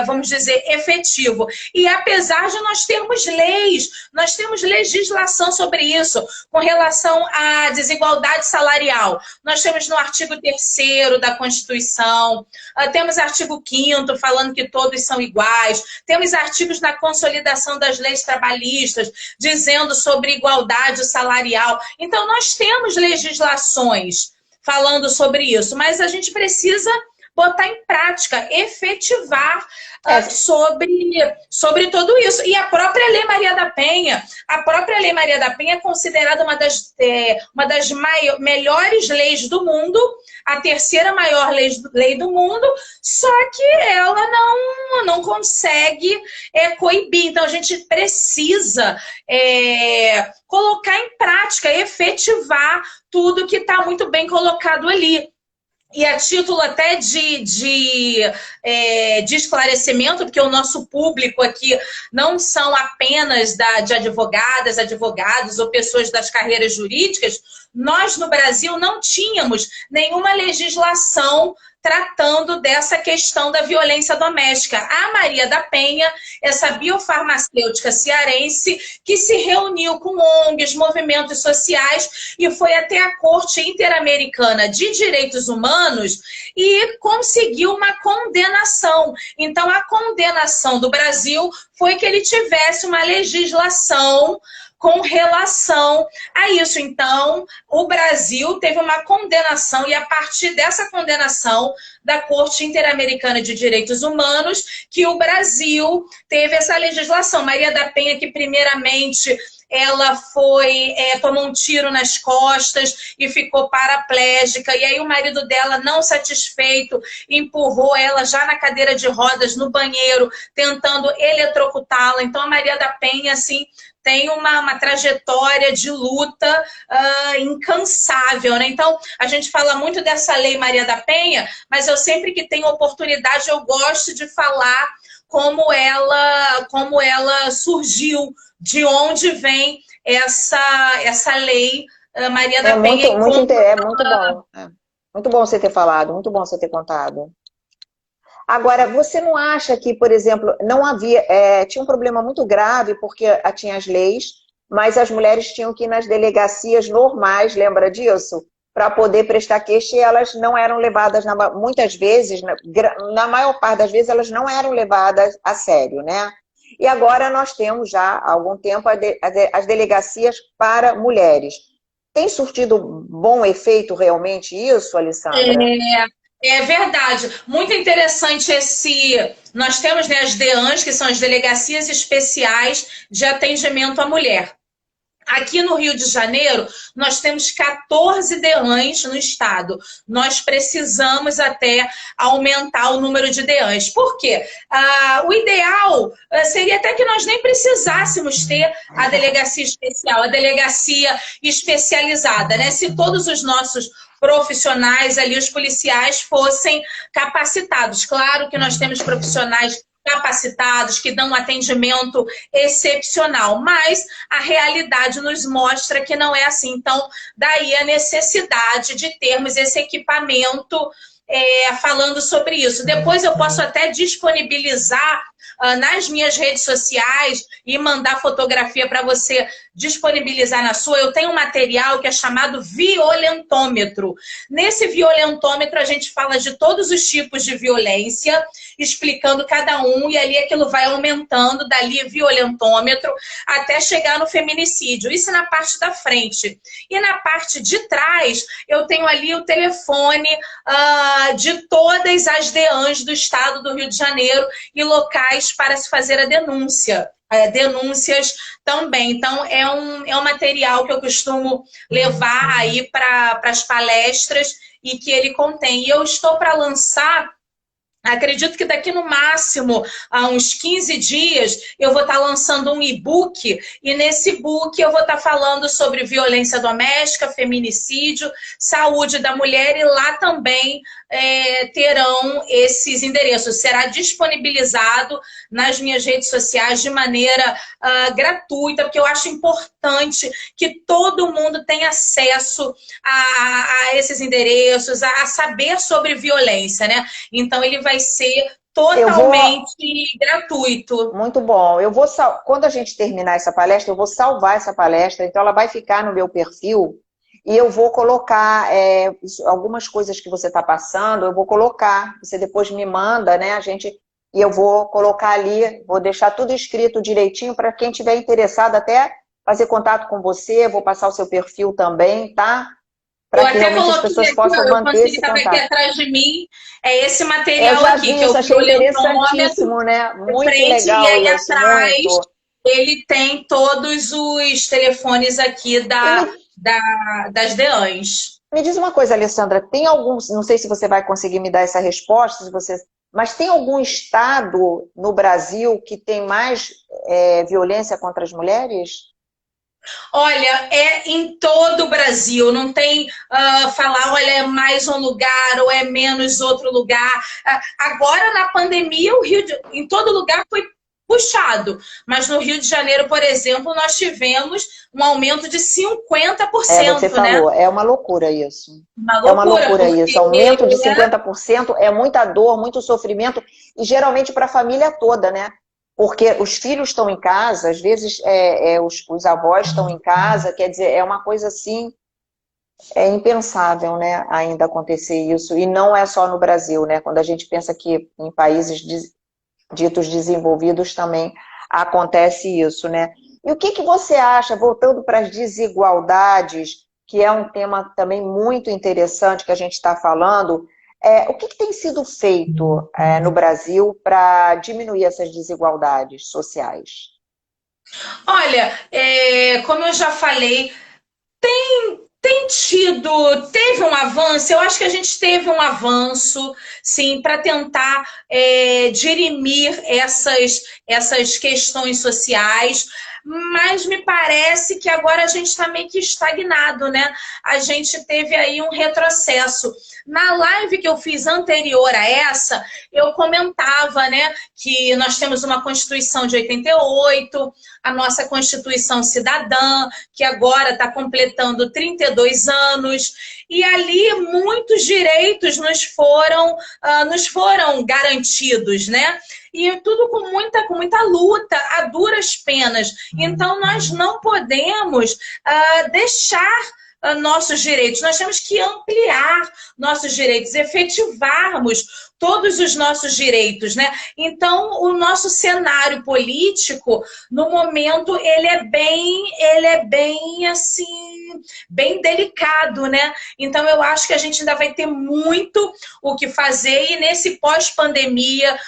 vamos dizer, efetivo. E apesar de nós termos leis, nós temos legislação sobre isso, com relação à desigualdade salarial. Nós temos no artigo 3º da Constituição, temos artigo 5º falando que todos são iguais, temos artigos na consolidação das leis trabalhistas dizendo sobre igualdade salarial. Então nós temos legislações falando sobre isso, mas a gente precisa botar em prática, efetivar sobre tudo isso. E a própria Lei Maria da Penha, é considerada uma das melhores leis do mundo, a terceira maior lei do mundo, só que ela não consegue coibir. Então a gente precisa colocar em prática, efetivar tudo que está muito bem colocado ali. E a título até de esclarecimento, porque o nosso público aqui não são apenas de advogadas, advogados ou pessoas das carreiras jurídicas, nós no Brasil não tínhamos nenhuma legislação tratando dessa questão da violência doméstica. A Maria da Penha, essa biofarmacêutica cearense, que se reuniu com ONGs, movimentos sociais, e foi até a Corte Interamericana de Direitos Humanos e conseguiu uma condenação. Então, a condenação do Brasil foi que ele tivesse uma legislação com relação a isso. Então, o Brasil teve uma condenação e a partir dessa condenação da Corte Interamericana de Direitos Humanos que o Brasil teve essa legislação. Maria da Penha, que primeiramente ela tomou um tiro nas costas e ficou paraplégica, e aí o marido dela, não satisfeito, empurrou ela já na cadeira de rodas no banheiro, tentando eletrocutá-la. Então a Maria da Penha, assim, tem uma trajetória de luta incansável, né? Então, a gente fala muito dessa Lei Maria da Penha, mas eu sempre que tenho oportunidade, eu gosto de falar como ela surgiu, de onde vem essa Lei Maria da Penha. É muito bom. Muito bom você ter falado, muito bom você ter contado. Agora, você não acha que, por exemplo, não havia... tinha um problema muito grave, porque tinha as leis, mas as mulheres tinham que ir nas delegacias normais, lembra disso? Para poder prestar queixa, e elas não eram levadas, muitas vezes, na maior parte das vezes, elas não eram levadas a sério, né? E agora nós temos já, há algum tempo, as delegacias para mulheres. Tem surtido bom efeito realmente isso, Alessandra? É verdade. Muito interessante esse. Nós temos, né, as DEANs, que são as Delegacias Especiais de Atendimento à Mulher. Aqui no Rio de Janeiro, nós temos 14 DEANs no estado. Nós precisamos até aumentar o número de DEANs. Por quê? O ideal seria até que nós nem precisássemos ter a delegacia especial, a delegacia especializada, né? Se todos os nossos profissionais ali, os policiais, fossem capacitados. Claro que nós temos profissionais capacitados, que dão um atendimento excepcional, mas a realidade nos mostra que não é assim. Então, daí a necessidade de termos esse equipamento falando sobre isso. Depois eu posso até disponibilizar nas minhas redes sociais e mandar fotografia para você disponibilizar na sua. Eu tenho um material que é chamado violentômetro. Nesse violentômetro a gente fala de todos os tipos de violência, explicando cada um, e ali aquilo vai aumentando, dali violentômetro, até chegar no feminicídio. Isso na parte da frente. E na parte de trás, eu tenho ali o telefone de todas as DEANs do estado do Rio de Janeiro e locais para se fazer a denúncia. Denúncias também. Então, é um material que eu costumo levar aí para as palestras e que ele contém. E eu estou para lançar, acredito que daqui no máximo a uns 15 dias eu vou estar lançando um e-book, e nesse e-book eu vou estar falando sobre violência doméstica, feminicídio, saúde da mulher, e lá também terão esses endereços. Será disponibilizado nas minhas redes sociais de maneira gratuita, porque eu acho importante que todo mundo tenha acesso a esses endereços, a saber sobre violência, né? Então ele vai ser totalmente gratuito. Muito bom. Quando a gente terminar essa palestra, eu vou salvar essa palestra, então ela vai ficar no meu perfil e eu vou colocar algumas coisas que você está passando, eu vou colocar, você depois me manda, né, e eu vou colocar ali, vou deixar tudo escrito direitinho para quem tiver interessado até fazer contato com você, vou passar o seu perfil também, tá? Para que realmente as pessoas possam manter esse contato. Aqui atrás de mim é esse material aqui, vi, que eu achei interessantíssimo, né? Muito legal. E aí atrás ele tem todos os telefones aqui das DEANs. Me diz uma coisa, Alessandra, tem alguns, não sei se você vai conseguir me dar essa resposta, mas tem algum estado no Brasil que tem mais violência contra as mulheres? Olha, é em todo o Brasil, não tem falar, olha, é mais um lugar ou é menos outro lugar. Agora, na pandemia, em todo lugar foi puxado, mas no Rio de Janeiro, por exemplo, nós tivemos um aumento de 50%. Você falou, né? É uma loucura isso. É uma loucura isso. Aumento de 50% é muita dor, muito sofrimento, e geralmente para a família toda, né? Porque os filhos estão em casa, às vezes os avós estão em casa, quer dizer, é uma coisa assim, é impensável, né, ainda acontecer isso, e não é só no Brasil, né, quando a gente pensa que em países ditos desenvolvidos também acontece isso, né. E o que você acha, voltando para as desigualdades, que é um tema também muito interessante que a gente está falando, o que tem sido feito no Brasil para diminuir essas desigualdades sociais? Olha, como eu já falei, teve um avanço, eu acho que a gente teve um avanço, sim, para tentar dirimir essas questões sociais, mas me parece que agora a gente está meio que estagnado, né? A gente teve aí um retrocesso. Na live que eu fiz anterior a essa, eu comentava, né, que nós temos uma Constituição de 88, a nossa Constituição Cidadã, que agora está completando 32 anos, e ali muitos direitos nos foram garantidos, né? E tudo com muita luta, a duras penas. Então, nós não podemos deixar nossos direitos, nós temos que ampliar nossos direitos, efetivarmos todos os nossos direitos, né? Então, o nosso cenário político, no momento, ele é bem assim, bem delicado, né? Então, eu acho que a gente ainda vai ter muito o que fazer e nesse pós-pandemia,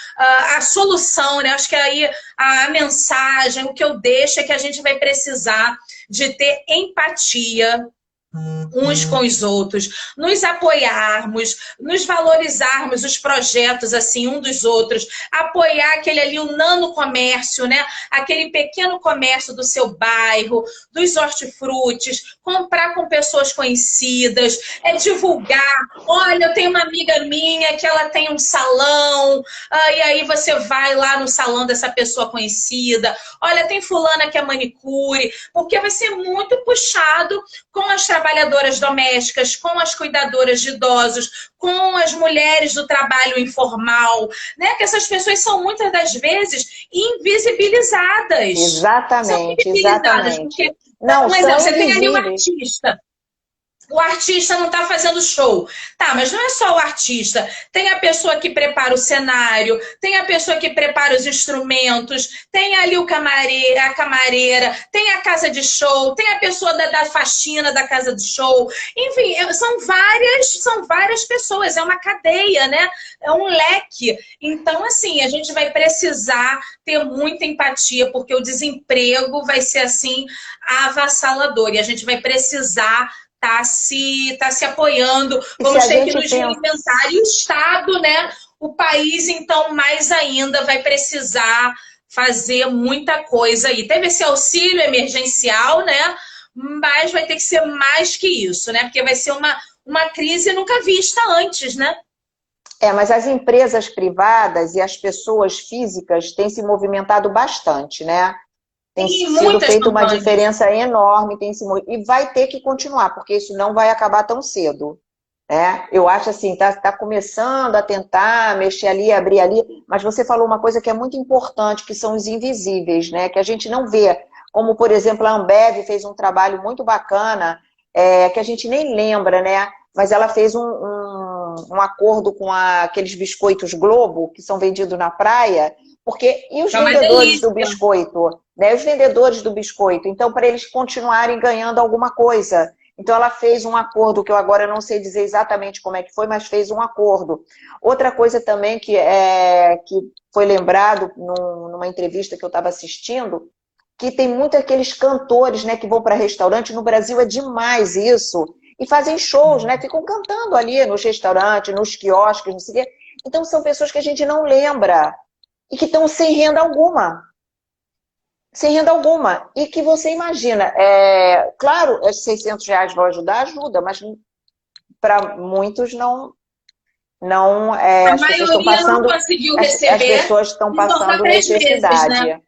a solução, né? Acho que aí a mensagem, o que eu deixo é que a gente vai precisar de ter empatia uns com os outros, nos apoiarmos, nos valorizarmos os projetos assim um dos outros, apoiar aquele ali, o nano comércio, né? Aquele pequeno comércio do seu bairro, dos hortifrutis, comprar com pessoas conhecidas, divulgar. Olha, eu tenho uma amiga minha que ela tem um salão, e aí você vai lá no salão dessa pessoa conhecida. Olha, tem fulana que é manicure, porque vai ser muito puxado com as trabalhadoras domésticas, com as cuidadoras de idosos, com as mulheres do trabalho informal, né? Que essas pessoas são muitas das vezes invisibilizadas. Exatamente, São invisibilizadas, exatamente. porque, Não, um são exemplo, você tem ali um invisíveis. artista. O artista não está fazendo show. Tá, mas não é só o artista. Tem a pessoa que prepara o cenário, tem a pessoa que prepara os instrumentos, tem ali a camareira, tem a casa de show, tem a pessoa da faxina da casa de show. Enfim, são várias pessoas, é uma cadeia, né? É um leque. Então, assim, a gente vai precisar ter muita empatia, porque o desemprego vai ser, assim, avassalador. E a gente vai precisar tá se apoiando, E se vamos a ter que gente nos pensa, reinventar. E o Estado, né? O país, então, mais ainda vai precisar fazer muita coisa aí. Teve esse auxílio emergencial, né? Mas vai ter que ser mais que isso, né? Porque vai ser uma crise nunca vista antes, né? mas as empresas privadas e as pessoas físicas têm se movimentado bastante, né? Tem Tem sido muitas feita uma campanhas. diferença enorme, e vai ter que continuar, porque isso não vai acabar tão cedo, né? Eu acho assim, tá começando a tentar mexer ali, abrir ali, mas você falou uma coisa que é muito importante, que são os invisíveis, né? Que a gente não vê, como por exemplo a Ambev fez um trabalho muito bacana, que a gente nem lembra, né? Mas ela fez um acordo com aqueles biscoitos Globo, que são vendidos na praia, e os É uma vendedores do delícia. biscoito, né? Os vendedores do biscoito, então para eles continuarem ganhando alguma coisa. Então ela fez um acordo, que eu agora não sei dizer exatamente como é que foi, mas fez um acordo. Outra coisa também que foi lembrado numa entrevista que eu estava assistindo, que tem muito aqueles cantores, né, que vão para restaurante, no Brasil é demais isso, e fazem shows, né, ficam cantando ali nos restaurantes, nos quiosques, não sei o quê. Então são pessoas que a gente não lembra e que estão sem renda alguma. Sem renda alguma. E que você imagina, claro, esses R$ 600 vão ajudar, ajuda, mas para muitos não A as pessoas estão maioria não passando, conseguiu as receber pessoas estão e só para passando 3 meses, né? necessidade.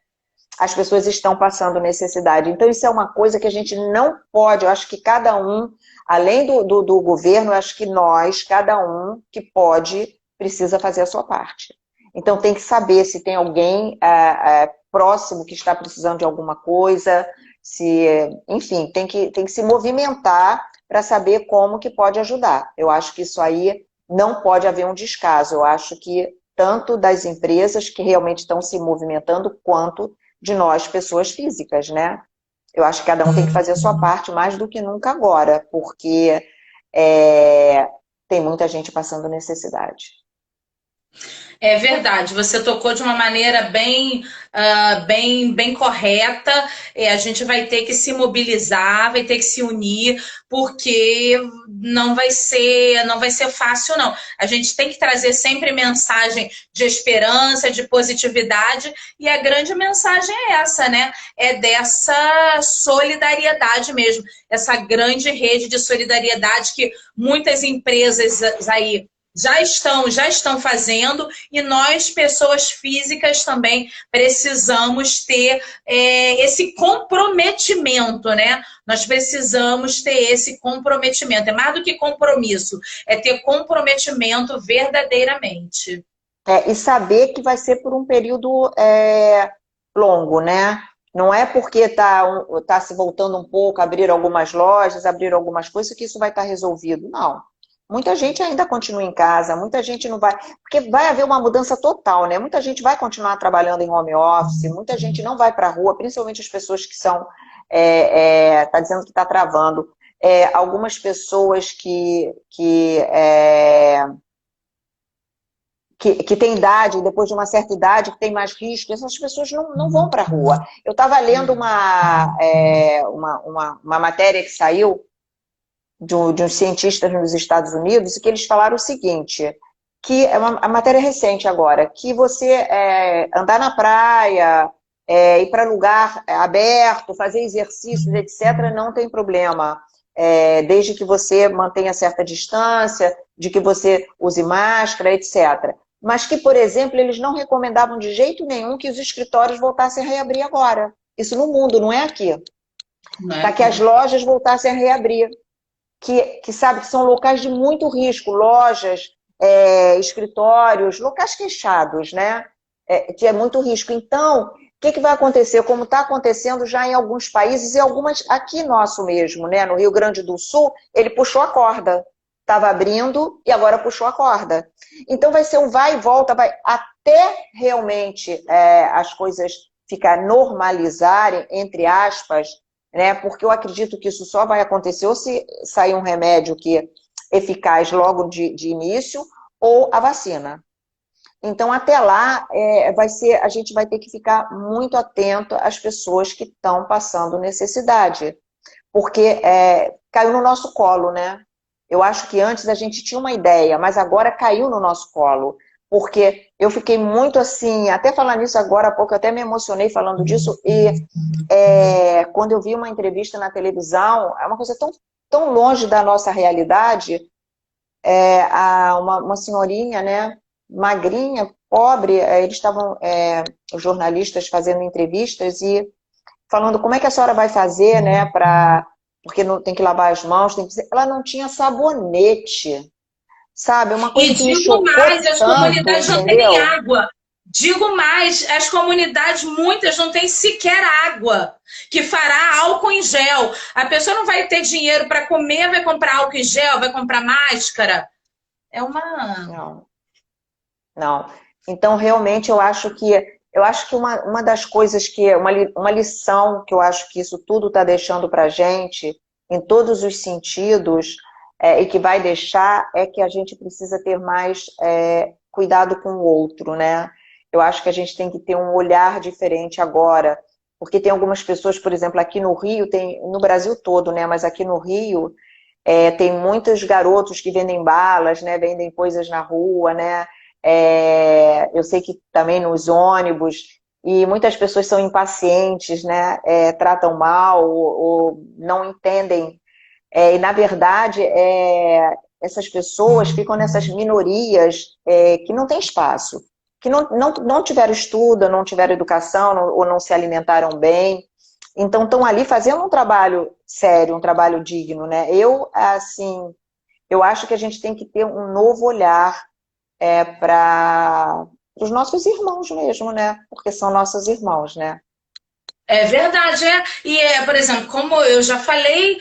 As pessoas estão passando necessidade. Então, isso é uma coisa que a gente não pode, eu acho que cada um, além do governo, eu acho que nós, cada um que pode, precisa fazer a sua parte. Então, tem que saber se tem alguém próximo que está precisando de alguma coisa, enfim, tem que se movimentar para saber como que pode ajudar. Eu acho que isso aí não pode haver um descaso. Eu acho que tanto das empresas que realmente estão se movimentando, quanto de nós, pessoas físicas, né? Eu acho que cada um tem que fazer a sua parte mais do que nunca agora, porque tem muita gente passando necessidade. É verdade, você tocou de uma maneira bem correta. A gente vai ter que se mobilizar, vai ter que se unir, porque não vai ser fácil, não. A gente tem que trazer sempre mensagem de esperança, de positividade, e a grande mensagem é essa, né? É dessa solidariedade mesmo, essa grande rede de solidariedade que muitas empresas aí já estão fazendo, e nós, pessoas físicas, também precisamos ter esse comprometimento, né? Nós precisamos ter esse comprometimento. É mais do que compromisso, é ter comprometimento verdadeiramente. E saber que vai ser por um período longo, né? Não é porque tá se voltando um pouco, abrir algumas lojas, abrir algumas coisas, que isso vai estar resolvido. Não. Muita gente ainda continua em casa, muita gente não vai. Porque vai haver uma mudança total, né? Muita gente vai continuar trabalhando em home office, muita gente não vai para a rua, principalmente as pessoas que são. Tá dizendo que está travando. Algumas pessoas que tem idade, depois de uma certa idade, que tem mais risco, essas pessoas não vão para a rua. Eu estava lendo uma matéria que saiu de uns cientistas nos Estados Unidos, e que eles falaram o seguinte, que é uma matéria recente agora, que você andar na praia, ir para lugar aberto, fazer exercícios, etc., não tem problema. Desde que você mantenha certa distância, de que você use máscara, etc. Mas que, por exemplo, eles não recomendavam de jeito nenhum que os escritórios voltassem a reabrir agora. Isso no mundo, não é aqui. Para que as lojas voltassem a reabrir. Que sabe que são locais de muito risco, lojas, escritórios, locais fechados, né? Que é muito risco. Então, o que vai acontecer? Como está acontecendo já em alguns países, e algumas aqui nosso mesmo, né? No Rio Grande do Sul, ele puxou a corda. Estava abrindo e agora puxou a corda. Então vai ser um vai e volta, vai até realmente as coisas ficar normalizarem, entre aspas, né? Porque eu acredito que isso só vai acontecer ou se sair um remédio que é eficaz logo de início, ou a vacina. Então, até lá, a gente vai ter que ficar muito atento às pessoas que estão passando necessidade. Porque caiu no nosso colo, né? Eu acho que antes a gente tinha uma ideia, mas agora caiu no nosso colo. Porque eu fiquei muito assim, até falando nisso agora há pouco, eu até me emocionei falando disso, e quando eu vi uma entrevista na televisão, é uma coisa tão longe da nossa realidade, uma senhorinha, né, magrinha, pobre, eles estavam, os jornalistas fazendo entrevistas e falando como é que a senhora vai fazer, né, porque não, tem que lavar as mãos, ela não tinha sabonete. Sabe, uma coisa E que me digo chocou mais, as tanto, comunidades não têm nem entendeu? água. Digo mais, as comunidades, muitas não têm sequer água que fará álcool em gel. A pessoa não vai ter dinheiro para comer, vai comprar álcool em gel, vai comprar máscara. É uma... Não, não. Então, realmente, eu acho que uma das coisas uma lição que eu acho que isso tudo está deixando para a gente, em todos os sentidos, e que vai deixar, é que a gente precisa ter mais cuidado com o outro, né? Eu acho que a gente tem que ter um olhar diferente agora, porque tem algumas pessoas, por exemplo, aqui no Rio, no Brasil todo, né? Mas aqui no Rio, tem muitos garotos que vendem balas, né? Vendem coisas na rua, né? Eu sei que também nos ônibus, e muitas pessoas são impacientes, né? Tratam mal ou não entendem. E, na verdade, essas pessoas ficam nessas minorias que não têm espaço, que não tiveram estudo, não tiveram educação, ou não se alimentaram bem. Então, estão ali fazendo um trabalho sério, um trabalho digno, né? Eu acho que a gente tem que ter um novo olhar para os nossos irmãos mesmo, né? Porque são nossos irmãos, né? É verdade, é. E, por exemplo, como eu já falei,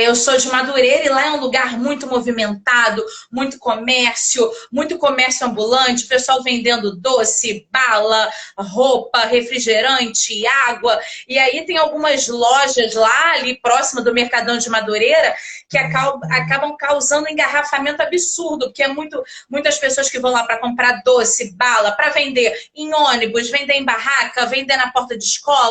eu sou de Madureira e lá é um lugar muito movimentado, muito comércio ambulante, pessoal vendendo doce, bala, roupa, refrigerante, água. E aí tem algumas lojas lá, ali próximo do Mercadão de Madureira, que acabam causando um engarrafamento absurdo, porque muitas pessoas que vão lá para comprar doce, bala, para vender em ônibus, vender em barraca, vender na porta de escola,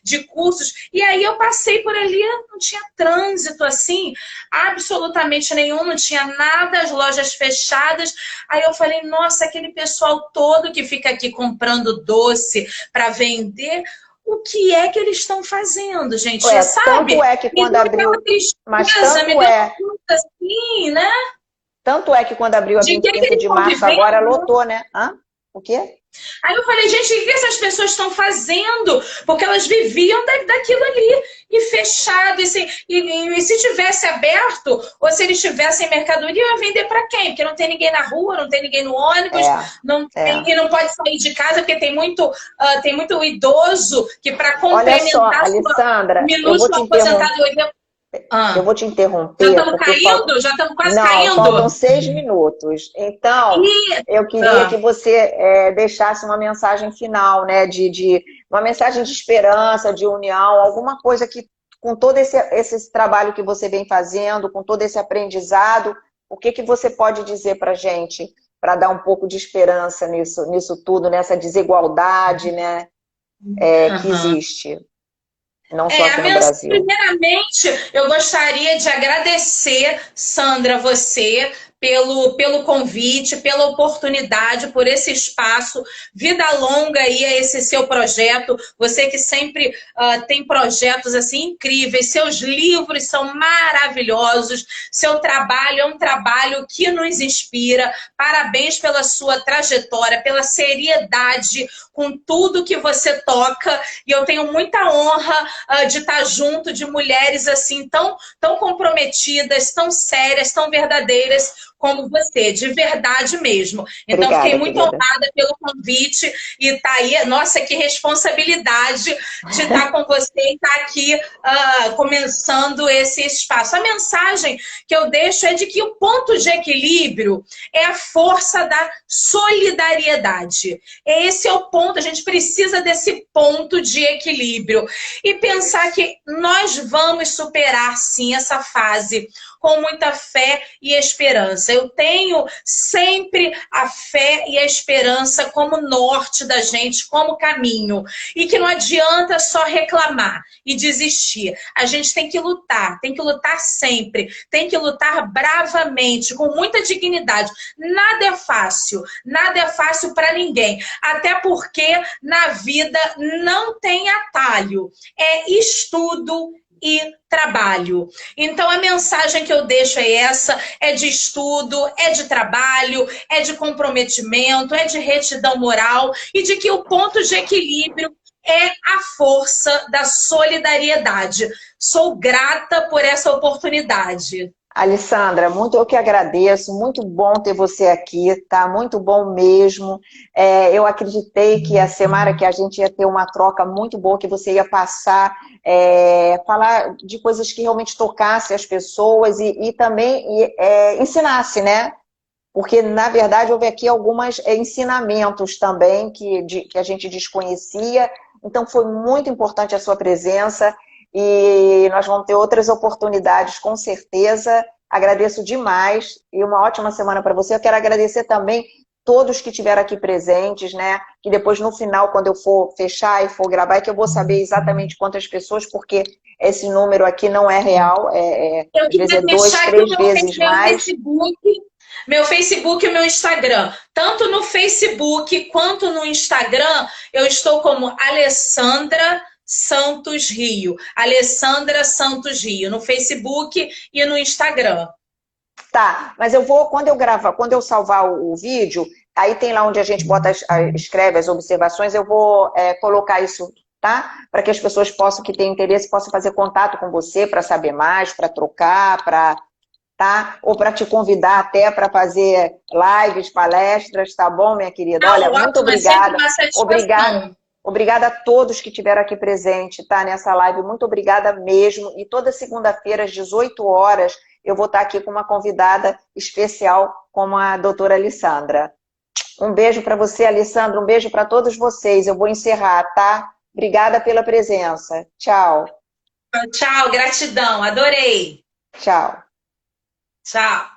de cursos, e aí eu passei por ali, não tinha trânsito assim, absolutamente nenhum, não tinha nada, as lojas fechadas. Aí eu falei, nossa, aquele pessoal todo que fica aqui comprando doce para vender, o que é que eles estão fazendo, gente? Sabe? Tanto é que Me quando deu aquela abriu, mas tristeza, me deu uma assim, né? tanto é que quando abriu a De que 25 eles de estão março agora vivendo. lotou, né? Hã? O quê? Aí eu falei, gente, o que essas pessoas estão fazendo? Porque elas viviam daquilo ali, e fechado, e se tivesse aberto, ou se eles tivessem mercadoria, ia vender para quem? Porque não tem ninguém na rua, não tem ninguém no ônibus, não tem, É. e não pode sair de casa, porque tem muito idoso que para Olha só, complementar sua Alessandra, minúscula aposentadoria... eu Ah, vou te já interromper, estamos porque falta. caindo? Já estamos quase Não, faltam caindo? 6 minutos. Então, eu queria que Eita! você deixasse uma mensagem final, né? Uma mensagem de esperança, de união, alguma coisa que, com todo esse trabalho que você vem fazendo, com todo esse aprendizado, o que que você pode dizer para a gente, para dar um pouco de esperança nisso tudo, nessa desigualdade, né, que Aham. existe, não só aqui A no mensagem, Brasil. primeiramente, eu gostaria de agradecer, Sandra, você, pelo convite, pela oportunidade, por esse espaço. Vida longa aí a esse seu projeto. Você que sempre tem projetos assim incríveis, seus livros são maravilhosos, seu trabalho é um trabalho que nos inspira. Parabéns pela sua trajetória, pela seriedade com tudo que você toca. E eu tenho muita honra de estar junto de mulheres assim tão comprometidas, tão sérias, tão verdadeiras como você, de verdade mesmo. Então, fiquei Obrigada, muito querida. honrada pelo convite e tá aí, nossa, que responsabilidade de estar com você e estar aqui começando esse espaço. A mensagem que eu deixo é de que o ponto de equilíbrio é a força da solidariedade. Esse é o ponto, a gente precisa desse ponto de equilíbrio. E pensar que nós vamos superar, sim, essa fase com muita fé e esperança. Eu tenho sempre a fé e a esperança como norte da gente, como caminho. E que não adianta só reclamar e desistir. A gente tem que lutar sempre, tem que lutar bravamente, com muita dignidade. Nada é fácil para ninguém. Até porque na vida não tem atalho. É estudo e trabalho. Então a mensagem que eu deixo é essa, é de estudo, é de trabalho, é de comprometimento, é de retidão moral e de que o ponto de equilíbrio é a força da solidariedade. Sou grata por essa oportunidade. Alessandra, muito eu que agradeço, muito bom ter você aqui, tá? Muito bom mesmo. Eu acreditei que ia ser, Mara, que a gente ia ter uma troca muito boa, que você ia passar, falar de coisas que realmente tocassem as pessoas e também ensinasse, né? Porque, na verdade, houve aqui alguns ensinamentos também que a gente desconhecia. Então, foi muito importante a sua presença e nós vamos ter outras oportunidades, com certeza. Agradeço demais e uma ótima semana para você. Eu quero agradecer também todos que estiveram aqui presentes, né? Que depois, no final, quando eu for fechar e for gravar, é que eu vou saber exatamente quantas pessoas, porque esse número aqui não é real, Eu às vezes queria é dois, deixar aqui o três vezes mais. Meu Facebook e o meu Instagram. Tanto no Facebook quanto no Instagram, eu estou como Alessandra Santos Rio. Alessandra Santos Rio, no Facebook e no Instagram. Tá, mas eu vou, quando eu salvar o vídeo, aí tem lá onde a gente escreve as observações, eu vou colocar isso, tá? Para que as pessoas possam, que têm interesse, possam fazer contato com você para saber mais, para trocar, tá? Ou para te convidar até para fazer lives, palestras, tá bom, minha querida? Ah, Olha, muito ótimo, é sempre obrigada. uma Obrigada. satisfação. Obrigada a todos que estiveram aqui presente, tá? Nessa live, muito obrigada mesmo. E toda segunda-feira, às 18 horas, eu vou estar aqui com uma convidada especial, como a doutora Alessandra. Um beijo para você, Alessandra, um beijo para todos vocês. Eu vou encerrar, tá? Obrigada pela presença. Tchau. Tchau, gratidão, adorei. Tchau. Tchau.